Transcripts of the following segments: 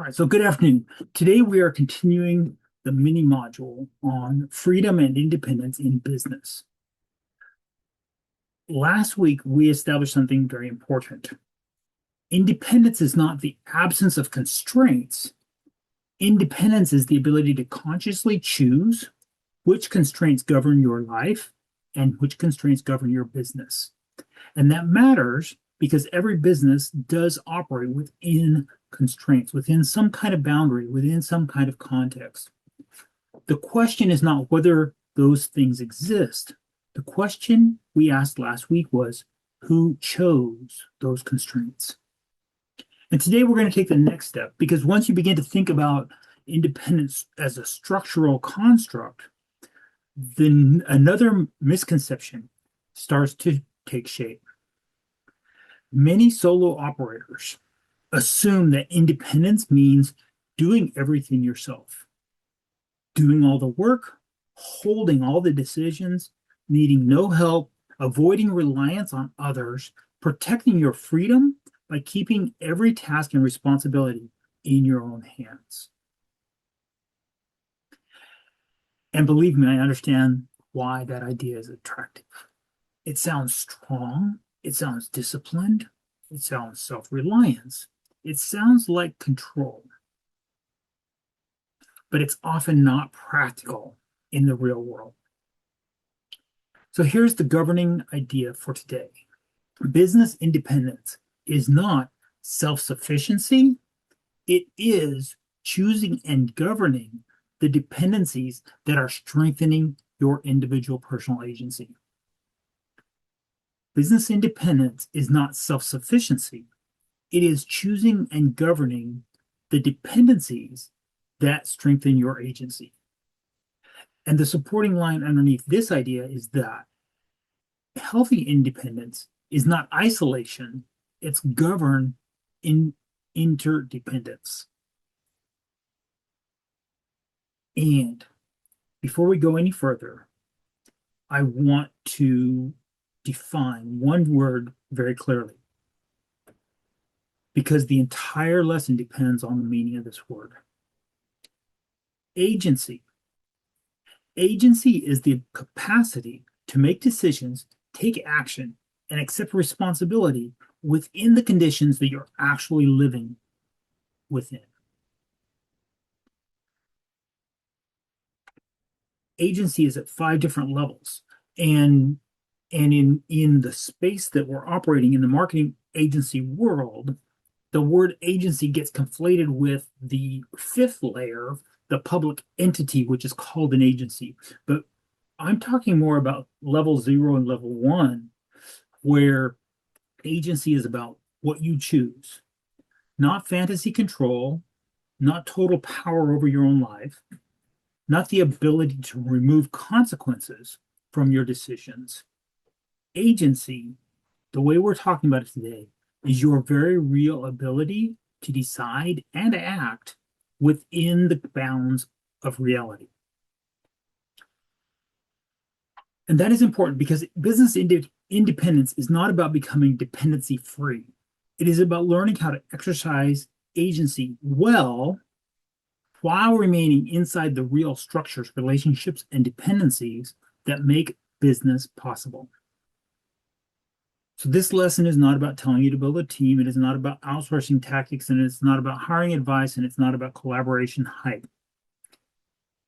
All right, so good afternoon. Today we are continuing the mini module on freedom and independence in business. Last week we established something very important. Independence is not the absence of constraints. Independence is the ability to consciously choose which constraints govern your life and which constraints govern your business. And that matters because every business does operate within constraints, within some kind of boundary, within some kind of context. The question is not whether those things exist. The question we asked last week was, who chose those constraints? And today we're going to take the next step, because once you begin to think about independence as a structural construct, then another misconception starts to take shape. Many solo operators assume that independence means doing everything yourself, doing all the work, holding all the decisions, needing no help, avoiding reliance on others, protecting your freedom by keeping every task and responsibility in your own hands. And believe me, I understand why that idea is attractive. It sounds strong. It sounds disciplined. It sounds self-reliance. It sounds like control. But it's often not practical in the real world. So here's the governing idea for today. Business independence is not self-sufficiency. It is choosing and governing the dependencies that are strengthening your individual personal agency. Business independence is not self-sufficiency. It is choosing and governing the dependencies that strengthen your agency. And the supporting line underneath this idea is that healthy independence is not isolation, it's governed in interdependence. And before we go any further, I want to define one word very clearly, because the entire lesson depends on the meaning of this word. Agency. Agency is the capacity to make decisions, take action, and accept responsibility within the conditions that you're actually living within. Agency is at 5 different levels. And in the space that we're operating in the marketing agency world, the word agency gets conflated with the 5th layer, the public entity, which is called an agency. But I'm talking more about level 0 and level 1, where agency is about what you choose, not fantasy control, not total power over your own life, not the ability to remove consequences from your decisions. Agency, the way we're talking about it today, is your very real ability to decide and act within the bounds of reality. And that is important because business independence is not about becoming dependency free. It is about learning how to exercise agency well while remaining inside the real structures, relationships, and dependencies that make business possible. So this lesson is not about telling you to build a team. It is not about outsourcing tactics, and it's not about hiring advice, and it's not about collaboration hype.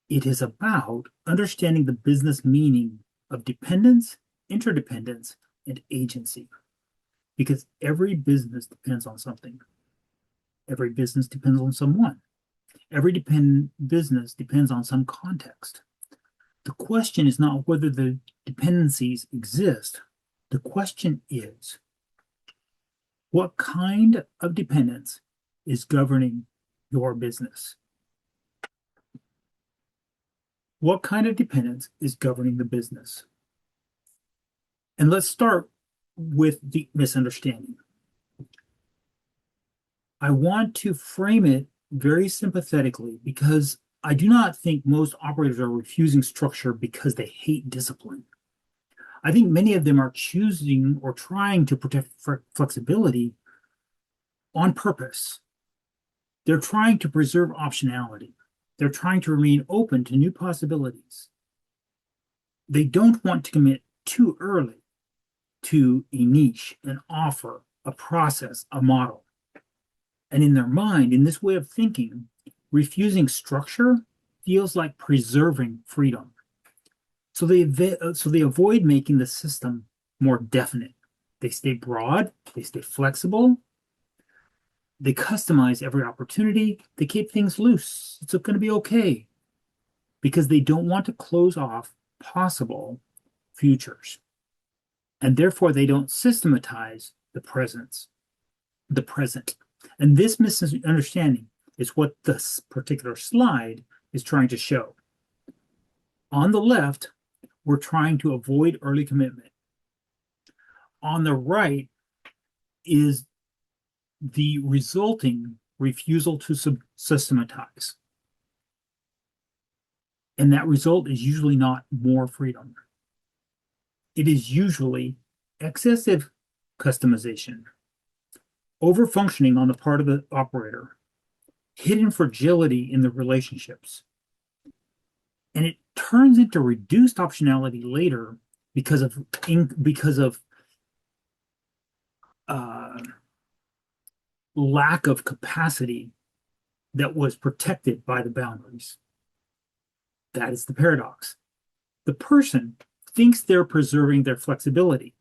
It is about understanding the business meaning of dependence, interdependence, and agency. Because every business depends on something. Every business depends on someone. Every business depends on some context. The question is not whether the dependencies exist. The question is, what kind of dependence is governing your business? What kind of dependence is governing the business? And let's start with the misunderstanding. I want to frame it very sympathetically because I do not think most operators are refusing structure because they hate discipline. I think many of them are choosing or trying to protect flexibility on purpose. They're trying to preserve optionality. They're trying to remain open to new possibilities. They don't want to commit too early to a niche, an offer, a process, a model. And in their mind, in this way of thinking, refusing structure feels like preserving freedom. So they avoid making the system more definite. They stay broad, they stay flexible, they customize every opportunity, they keep things loose. It's going to be okay because they don't want to close off possible futures. And therefore they don't systematize the present. And this misunderstanding is what this particular slide is trying to show. On the left, we're trying to avoid early commitment. On the right is the resulting refusal to systematize. And that result is usually not more freedom. It is usually excessive customization, overfunctioning on the part of the operator, hidden fragility in the relationships. And it turns into reduced optionality later because of lack of capacity that was protected by the boundaries. That is the paradox. The person thinks they're preserving their flexibility,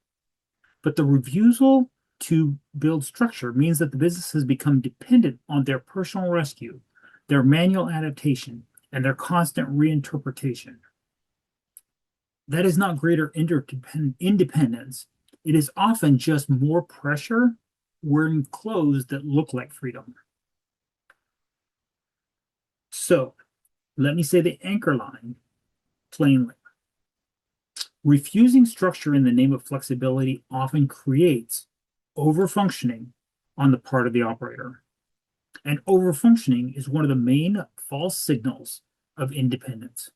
but the refusal to build structure means that the business has become dependent on their personal rescue, their manual adaptation, and their constant reinterpretation. That is not greater independence. It is often just more pressure wearing clothes that look like freedom. So, let me say the anchor line plainly. Refusing structure in the name of flexibility often creates overfunctioning on the part of the operator. And overfunctioning is one of the main false signals of independence.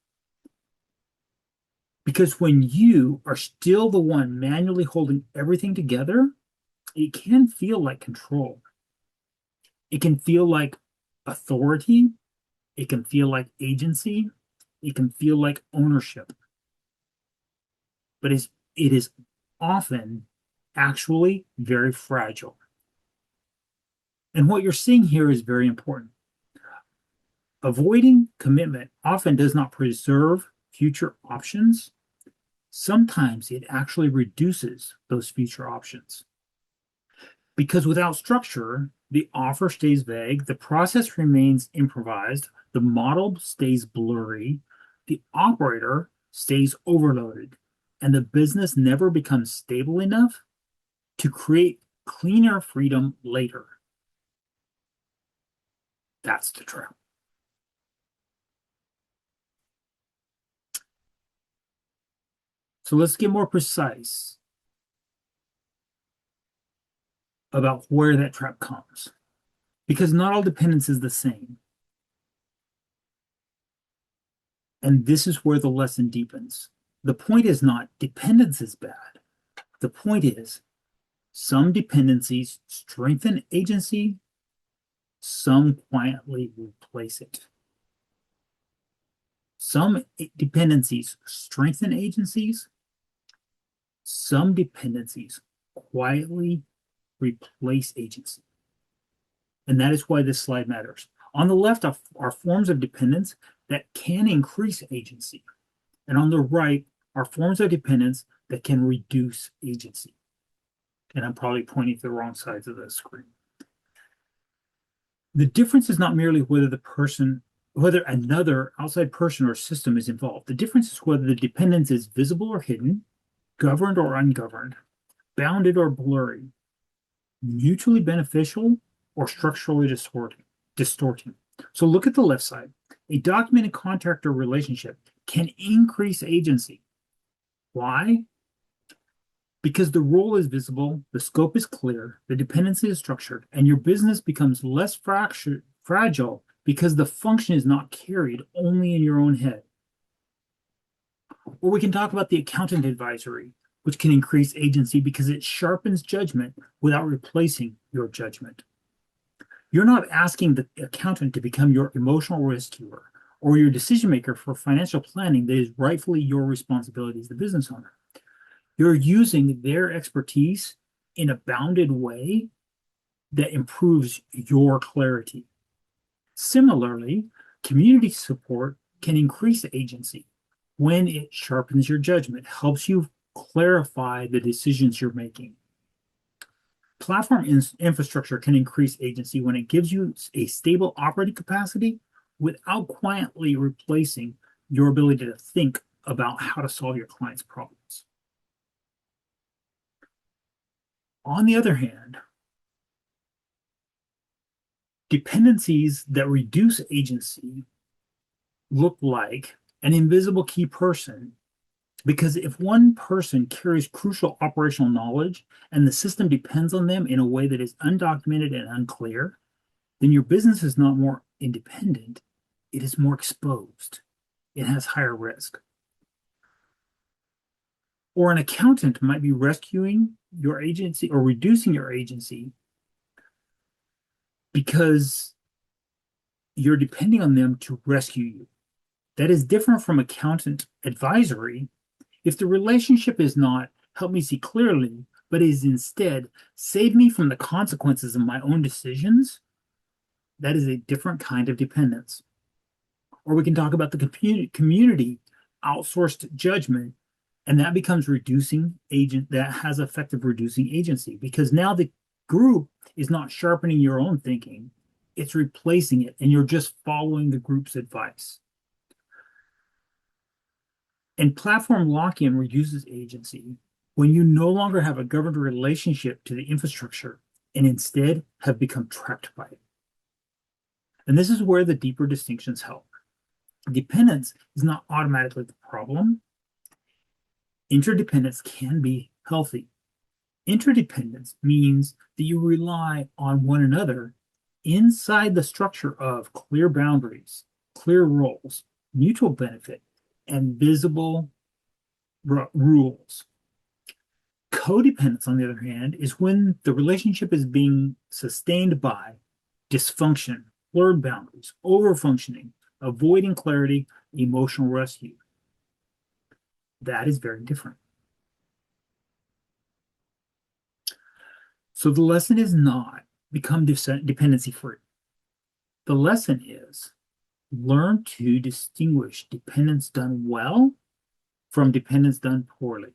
Because when you are still the one manually holding everything together, it can feel like control. It can feel like authority. It can feel like agency. It can feel like ownership. But it is often actually very fragile. And what you're seeing here is very important. Avoiding commitment often does not preserve future options. Sometimes it actually reduces those future options. Because without structure, the offer stays vague, the process remains improvised, the model stays blurry, the operator stays overloaded, and the business never becomes stable enough to create cleaner freedom later. That's the trap. So let's get more precise about where that trap comes, because not all dependence is the same. And this is where the lesson deepens. The point is not dependence is bad. The point is some dependencies strengthen agency, some quietly replace it. Some dependencies strengthen agencies, some dependencies quietly replace agency. And that is why this slide matters. On the left are forms of dependence that can increase agency. And on the right are forms of dependence that can reduce agency. And I'm probably pointing to the wrong sides of the screen. The difference is not merely whether another outside person or system is involved. The difference is whether the dependence is visible or hidden, governed or ungoverned, bounded or blurry, mutually beneficial or structurally distorting. So look at the left side. A documented contractor relationship can increase agency. Why? Because the role is visible, the scope is clear, the dependency is structured, and your business becomes less fragile because the function is not carried only in your own head. Or we can talk about the accountant advisory, which can increase agency because it sharpens judgment without replacing your judgment. You're not asking the accountant to become your emotional rescuer or your decision maker for financial planning that is rightfully your responsibility as the business owner. You're using their expertise in a bounded way that improves your clarity. Similarly, community support can increase agency when it sharpens your judgment, helps you clarify the decisions you're making. Platform infrastructure can increase agency when it gives you a stable operating capacity without quietly replacing your ability to think about how to solve your clients' problems. On the other hand, dependencies that reduce agency look like an invisible key person, because if one person carries crucial operational knowledge and the system depends on them in a way that is undocumented and unclear, then your business is not more independent, it is more exposed. It has higher risk. Or an accountant might be rescuing your agency or reducing your agency because you're depending on them to rescue you. That is different from accountant advisory. If the relationship is not help me see clearly, but is instead save me from the consequences of my own decisions, that is a different kind of dependence. Or we can talk about the community outsourced judgment, and that becomes reducing agent, that has effective reducing agency, because now the group is not sharpening your own thinking, it's replacing it, and you're just following the group's advice. And platform lock-in reduces agency when you no longer have a governed relationship to the infrastructure and instead have become trapped by it. And this is where the deeper distinctions help. Dependence is not automatically the problem. Interdependence can be healthy. Interdependence means that you rely on one another inside the structure of clear boundaries, clear roles, mutual benefit, and visible rules. Codependence, on the other hand, is when the relationship is being sustained by dysfunction, blurred boundaries, overfunctioning, avoiding clarity, emotional rescue. That is very different. So the lesson is not become dependency free. The lesson is learn to distinguish dependence done well from dependence done poorly.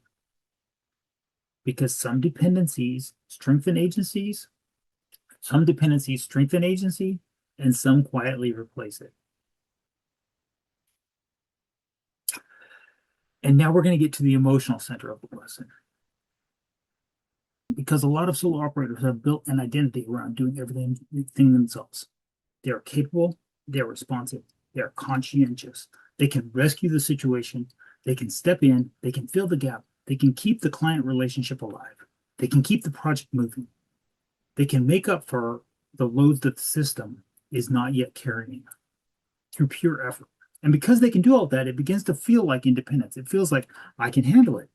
Because some dependencies strengthen agency, and some quietly replace it. And now we're going to get to the emotional center of the lesson. Because a lot of solo operators have built an identity around doing everything themselves. They are capable, they are responsive, they are conscientious. They can rescue the situation, they can step in, they can fill the gap, they can keep the client relationship alive, they can keep the project moving. They can make up for the loads that the system is not yet carrying through pure effort. And because they can do all that, it begins to feel like independence. It feels like I can handle it.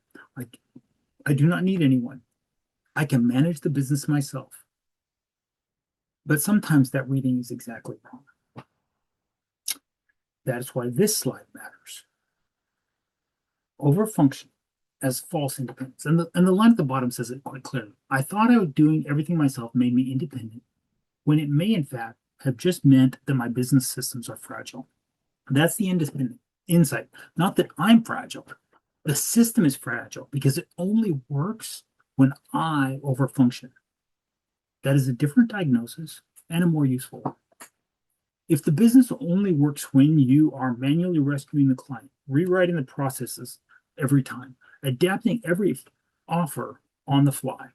I do not need anyone. I can manage the business myself. But sometimes that reading is exactly wrong. That is why this slide matters. Overfunction as false independence. And the line at the bottom says it quite clearly. I thought I was doing everything myself made me independent, when it may in fact have just meant that my business systems are fragile. That's the independent insight. Not that I'm fragile. The system is fragile because it only works when I overfunction. That is a different diagnosis and a more useful one. If the business only works when you are manually rescuing the client, rewriting the processes every time, adapting every offer on the fly,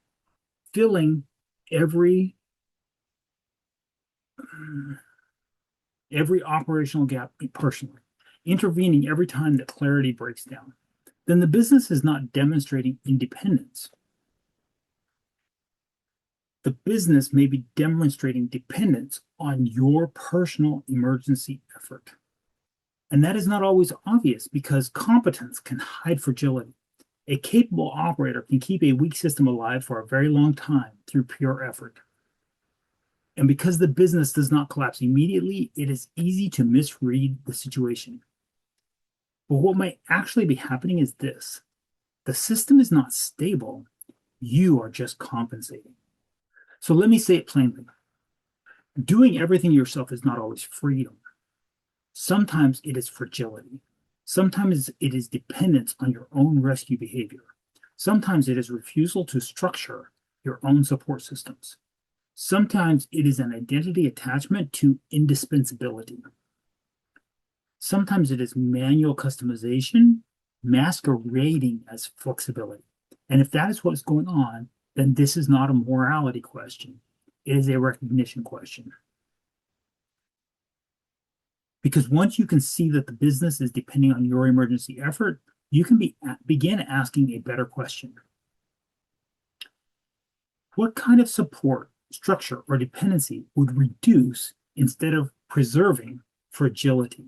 filling every operational gap personally, intervening every time that clarity breaks down, then the business is not demonstrating independence. The business may be demonstrating dependence on your personal emergency effort. And that is not always obvious because competence can hide fragility. A capable operator can keep a weak system alive for a very long time through pure effort. And because the business does not collapse immediately, it is easy to misread the situation. But what might actually be happening is this: the system is not stable, you are just compensating. So let me say it plainly: doing everything yourself is not always freedom. Sometimes it is fragility. Sometimes it is dependence on your own rescue behavior. Sometimes it is refusal to structure your own support systems. Sometimes it is an identity attachment to indispensability. Sometimes it is manual customization masquerading as flexibility. And if that is what is going on, then this is not a morality question. It is a recognition question. Because once you can see that the business is depending on your emergency effort, you can begin asking a better question. What kind of support, structure, or dependency would reduce instead of preserving fragility?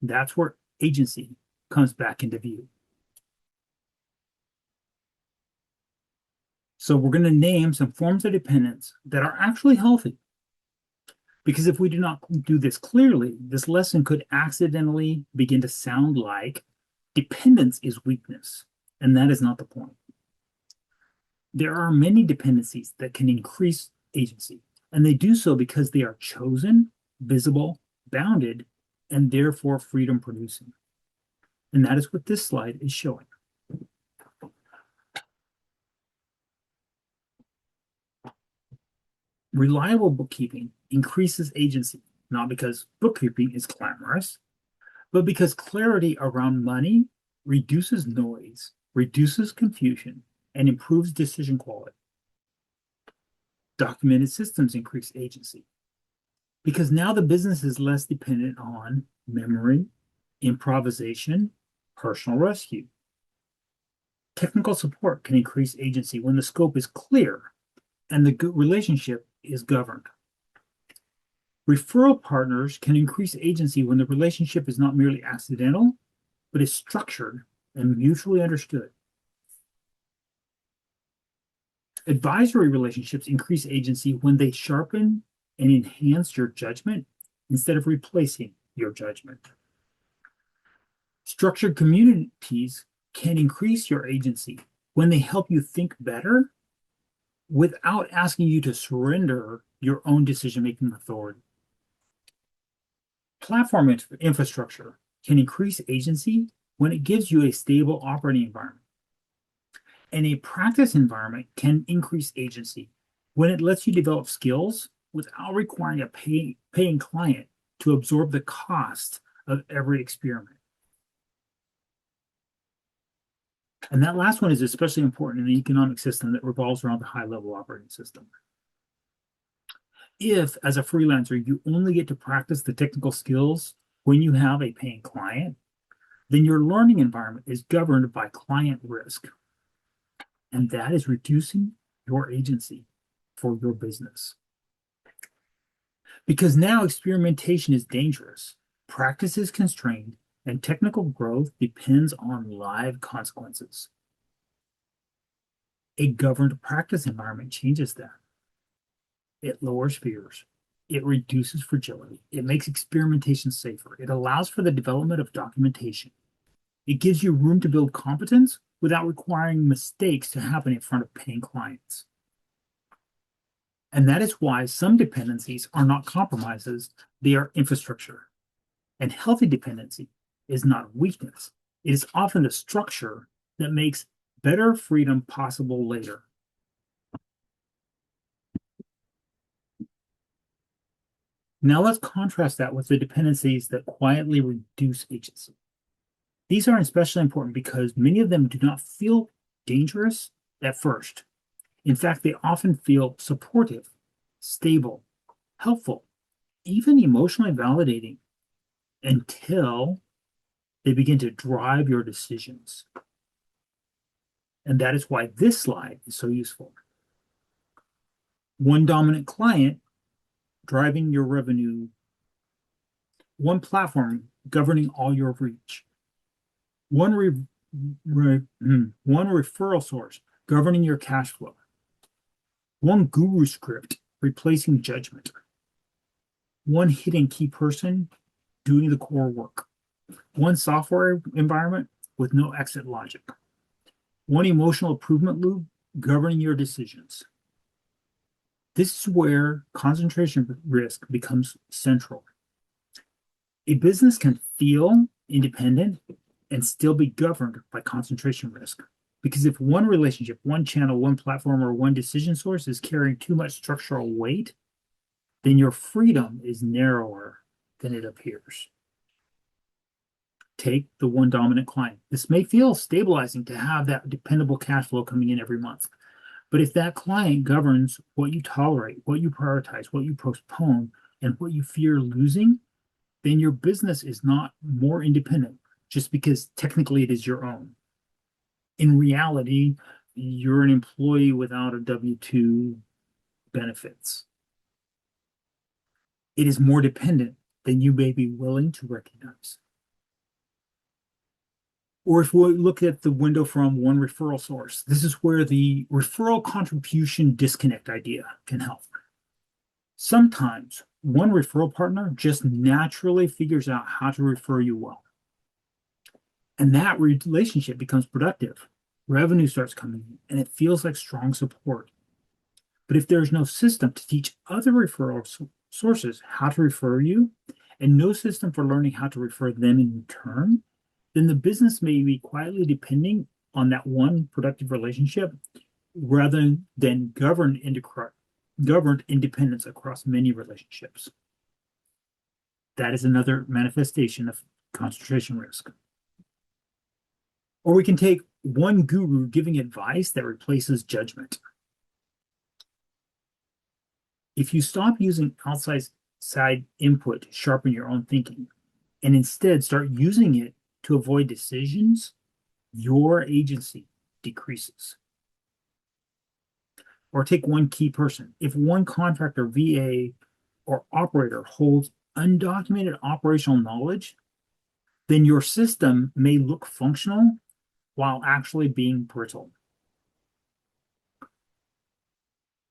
That's where agency comes back into view. So we're going to name some forms of dependence that are actually healthy. Because if we do not do this clearly, this lesson could accidentally begin to sound like dependence is weakness, and that is not the point. There are many dependencies that can increase agency, and they do so because they are chosen, visible, bounded, and therefore freedom producing. And that is what this slide is showing. Reliable bookkeeping increases agency, not because bookkeeping is glamorous, but because clarity around money reduces noise, reduces confusion, and improves decision quality. Documented systems increase agency because now the business is less dependent on memory, improvisation, personal rescue. Technical support can increase agency when the scope is clear and the relationship is governed. Referral partners can increase agency when the relationship is not merely accidental, but is structured and mutually understood. Advisory relationships increase agency when they sharpen and enhance your judgment instead of replacing your judgment. Structured communities can increase your agency when they help you think better without asking you to surrender your own decision-making authority. Platform infrastructure can increase agency when it gives you a stable operating environment. And a practice environment can increase agency when it lets you develop skills without requiring a paying client to absorb the cost of every experiment. And that last one is especially important in an economic system that revolves around the high-level operating system. If, as a freelancer, you only get to practice the technical skills when you have a paying client, then your learning environment is governed by client risk. And that is reducing your agency for your business. Because now experimentation is dangerous, practice is constrained, and technical growth depends on live consequences. A governed practice environment changes that. It lowers fears. It reduces fragility. It makes experimentation safer. It allows for the development of documentation. It gives you room to build competence without requiring mistakes to happen in front of paying clients. And that is why some dependencies are not compromises, they are infrastructure. And healthy dependency is not weakness. It is often the structure that makes better freedom possible later. Now let's contrast that with the dependencies that quietly reduce agency. These are especially important because many of them do not feel dangerous at first. In fact, they often feel supportive, stable, helpful, even emotionally validating until they begin to drive your decisions. And that is why this slide is so useful. One dominant client driving your revenue, one platform governing all your reach, one referral source governing your cash flow, One guru script replacing judgment. One hidden key person doing the core work. One software environment with no exit logic. One emotional improvement loop governing your decisions. This is where concentration risk becomes central. A business can feel independent and still be governed by concentration risk. Because if one relationship, one channel, one platform, or one decision source is carrying too much structural weight, then your freedom is narrower than it appears. Take the one dominant client. This may feel stabilizing to have that dependable cash flow coming in every month. But if that client governs what you tolerate, what you prioritize, what you postpone, and what you fear losing, then your business is not more independent just because technically it is your own. In reality, you're an employee without a W-2 benefits. It is more dependent than you may be willing to recognize. Or if we look at the window from one referral source, this is where the referral contribution disconnect idea can help. Sometimes one referral partner just naturally figures out how to refer you well. And that relationship becomes productive. Revenue starts coming in, and it feels like strong support. But if there's no system to teach other referral sources how to refer you, and no system for learning how to refer them in return, then the business may be quietly depending on that one productive relationship rather than governed independence across many relationships. That is another manifestation of concentration risk. Or we can take one guru giving advice that replaces judgment. If you stop using outside input to sharpen your own thinking and instead start using it to avoid decisions, your agency decreases. Or take one key person. If one contractor, VA, or operator holds undocumented operational knowledge, then your system may look functional while actually being brittle.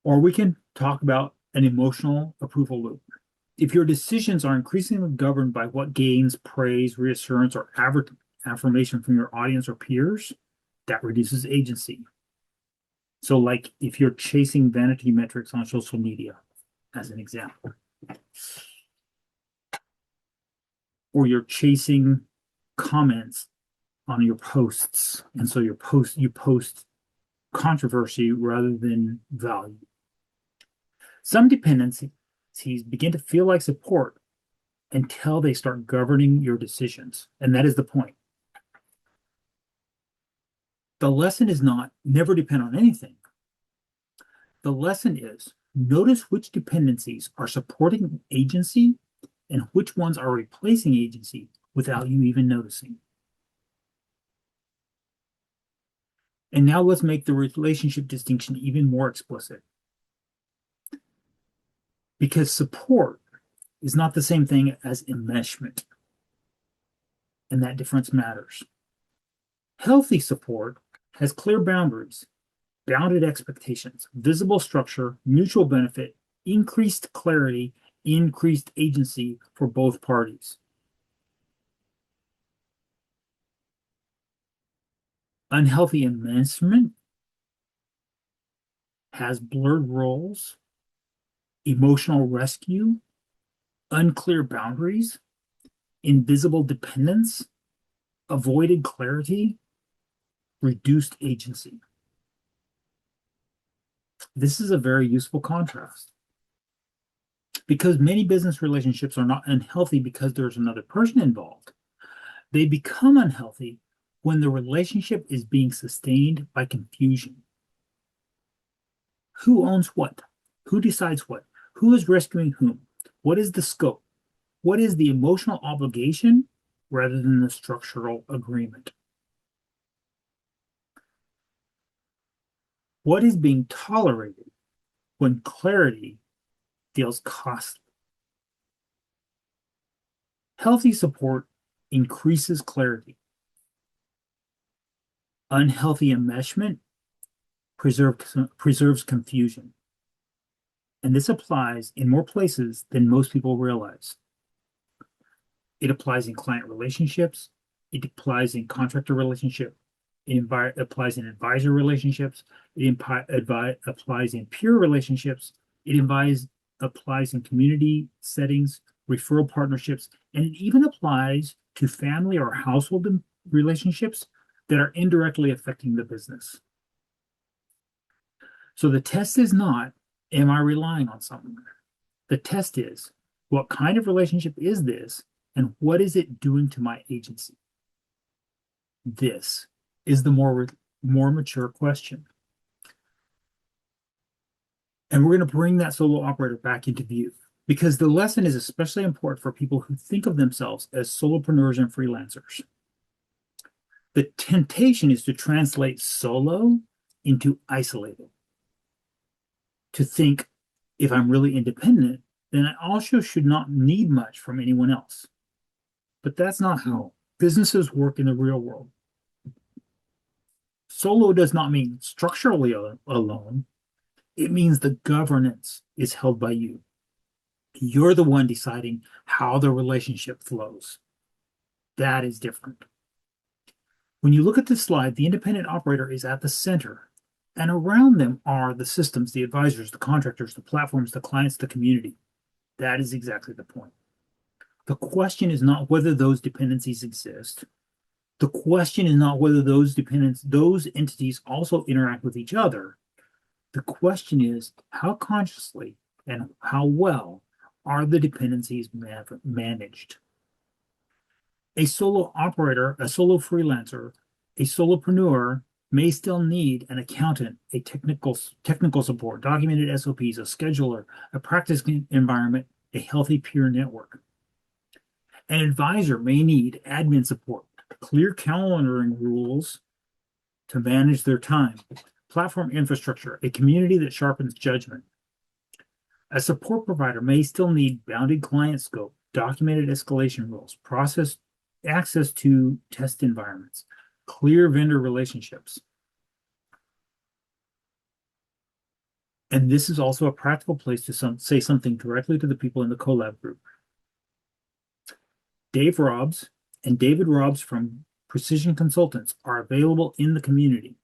Or we can talk about an emotional approval loop. If your decisions are increasingly governed by what gains praise, reassurance, or affirmation from your audience or peers, that reduces agency. So, like if you're chasing vanity metrics on social media, as an example, or you're chasing comments on your posts, and so you post controversy rather than value. Some dependencies begin to feel like support until they start governing your decisions, and that is the point. The lesson is not never depend on anything. The lesson is notice which dependencies are supporting agency and which ones are replacing agency without you even noticing. And now let's make the relationship distinction even more explicit. Because support is not the same thing as enmeshment. And that difference matters. Healthy support has clear boundaries, bounded expectations, visible structure, mutual benefit, increased clarity, increased agency for both parties. Unhealthy enmeshment has blurred roles, emotional rescue, unclear boundaries, invisible dependence, avoided clarity, reduced agency. This is a very useful contrast because many business relationships are not unhealthy because there's another person involved. They become unhealthy when the relationship is being sustained by confusion. Who owns what? Who decides what? Who is rescuing whom? What is the scope? What is the emotional obligation rather than the structural agreement? What is being tolerated when clarity feels costly? Healthy support increases clarity. Unhealthy enmeshment preserves confusion. And this applies in more places than most people realize. It applies in client relationships. It applies in contractor relationship. It applies in advisor relationships. It applies in peer relationships. It applies in community settings, referral partnerships, and it even applies to family or household relationships that are indirectly affecting the business. So the test is not, am I relying on someone? The test is, what kind of relationship is this, and what is it doing to my agency? This is the more mature question. And we're going to bring that solo operator back into view because the lesson is especially important for people who think of themselves as solopreneurs and freelancers. The temptation is to translate solo into isolated. To think, if I'm really independent, then I also should not need much from anyone else. But that's not how businesses work in the real world. Solo does not mean structurally alone. It means the governance is held by you. You're the one deciding how the relationship flows. That is different. When you look at this slide, the independent operator is at the center, and around them are the systems, the advisors, the contractors, the platforms, the clients, the community. That is exactly the point. The question is not whether those dependencies exist. The question is not whether those entities also interact with each other. The question is how consciously and how well are the dependencies managed? A solo operator, a solo freelancer, a solopreneur may still need an accountant, a technical support, documented SOPs, a scheduler, a practice environment, a healthy peer network. An advisor may need admin support, clear calendaring rules to manage their time, platform infrastructure, a community that sharpens judgment. A support provider may still need bounded client scope, documented escalation rules, access to test environments, clear vendor relationships. And this is also a practical place to say something directly to the people in the collab group. Dave Robbs and David Robbs from Precision Consultants are available in the community.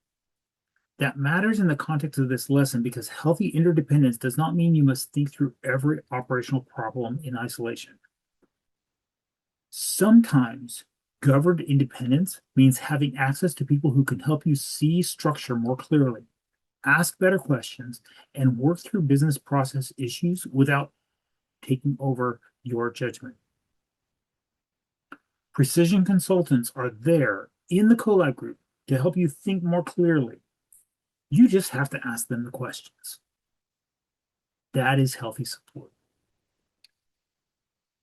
That matters in the context of this lesson because healthy interdependence does not mean you must think through every operational problem in isolation. Sometimes governed independence means having access to people who can help you see structure more clearly, ask better questions, and work through business process issues without taking over your judgment. Precision consultants are there in the collab group to help you think more clearly. You just have to ask them the questions. That is healthy support.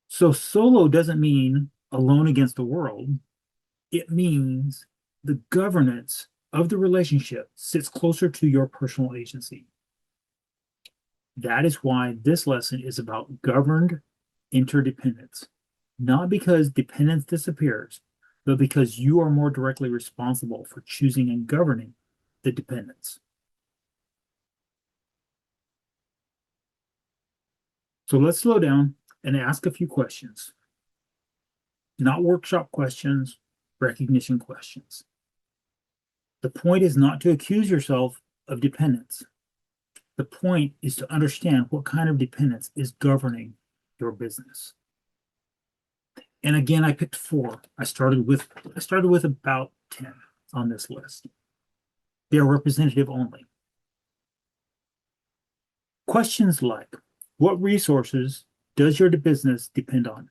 So solo doesn't mean alone against the world. It means the governance of the relationship sits closer to your personal agency. That is why this lesson is about governed interdependence. Not because dependence disappears, but because you are more directly responsible for choosing and governing the dependence. So let's slow down and ask a few questions. Not workshop questions, recognition questions. The point is not to accuse yourself of dependence. The point is to understand what kind of dependence is governing your business. And again, I picked 4. I started with about 10 on this list. They are representative only. Questions like, what resources does your business depend on?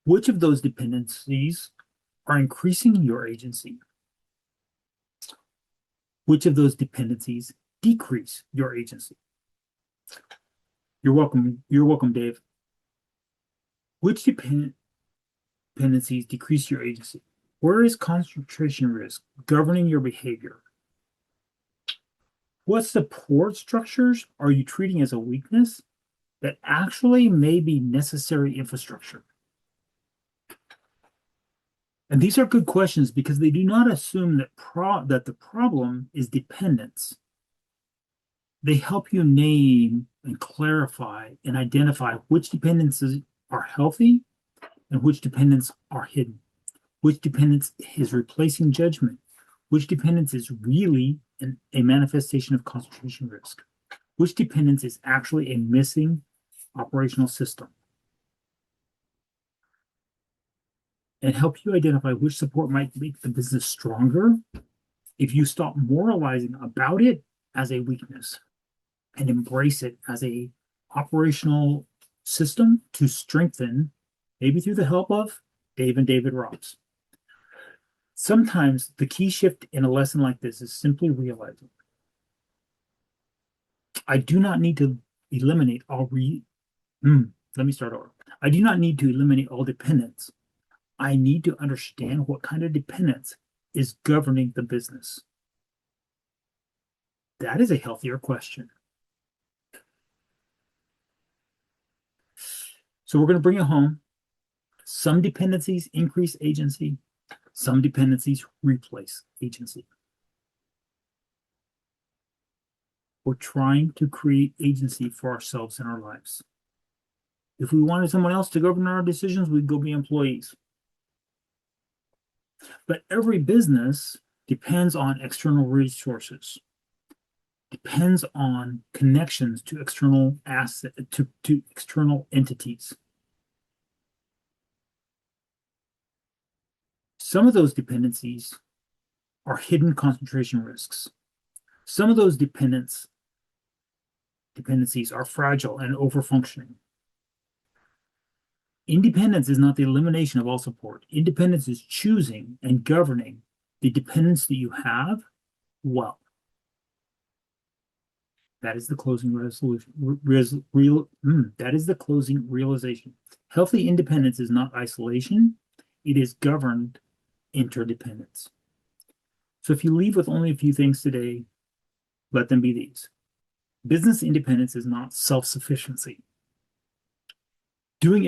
Which of those dependencies are increasing your agency? Which of those dependencies decrease your agency? You're welcome, Dave. Which dependencies decrease your agency? Where is concentration risk governing your behavior? What support structures are you treating as a weakness that actually may be necessary infrastructure? And these are good questions because they do not assume that the problem is dependence. They help you name and clarify and identify which dependencies are healthy and which dependents are hidden, which dependence is replacing judgment, which dependence is really a manifestation of concentration risk, which dependence is actually a missing operational system, and help you identify which support might make the business stronger if you stop moralizing about it as a weakness and embrace it as a operational system to strengthen, maybe through the help of Dave and David Robbs. Sometimes the key shift in a lesson like this is simply realizing I do not need to eliminate all let me start over. I do not need to eliminate all dependence. I need to understand what kind of dependence is governing the business. That is a healthier question. So we're going to bring it home. Some dependencies increase agency. Some dependencies replace agency. We're trying to create agency for ourselves in our lives. If we wanted someone else to govern our decisions, we'd go be employees. But every business depends on external resources, depends on connections to external assets, to external entities. Some of those dependencies are hidden concentration risks. Some of those dependencies are fragile and overfunctioning. Independence is not the elimination of all support. Independence is choosing and governing the dependence that you have well. That is the closing resolution. That is the closing realization. Healthy independence is not isolation. It is governed interdependence. So if you leave with only a few things today, let them be these. Business independence is not self-sufficiency. Doing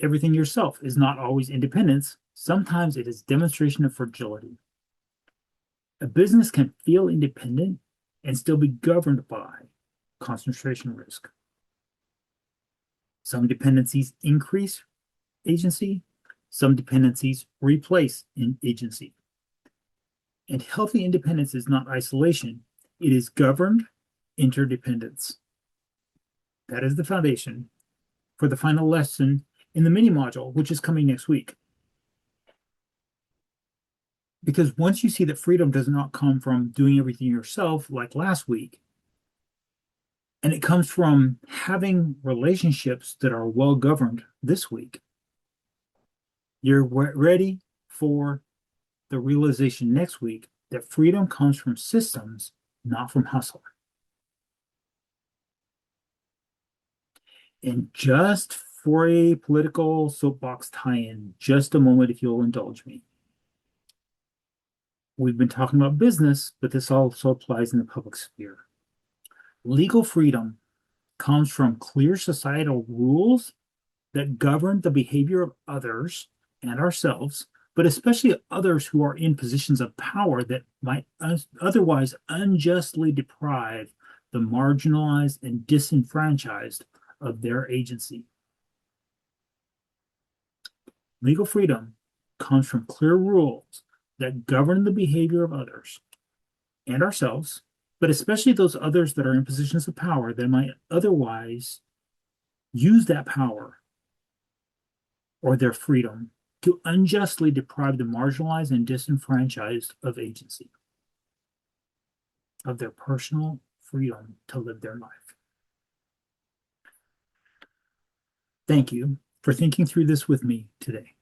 everything yourself is not always independence. Sometimes it is demonstration of fragility. A business can feel independent and still be governed by concentration risk. Some dependencies increase agency. Some dependencies replace agency. And healthy independence is not isolation. It is governed interdependence. That is the foundation for the final lesson in the mini module, which is coming next week. Because once you see that freedom does not come from doing everything yourself like last week, and it comes from having relationships that are well governed this week, you're ready for the realization next week that freedom comes from systems, not from hustle. And just for a political soapbox tie-in, just a moment if you'll indulge me. We've been talking about business, but this also applies in the public sphere. Legal freedom comes from clear societal rules that govern the behavior of others and ourselves, but especially others who are in positions of power that might otherwise unjustly deprive the marginalized and disenfranchised of their agency. Legal freedom comes from clear rules that govern the behavior of others and ourselves, but especially those others that are in positions of power that might otherwise use that power or their freedom to unjustly deprive the marginalized and disenfranchised of agency, of their personal freedom to live their life. Thank you for thinking through this with me today.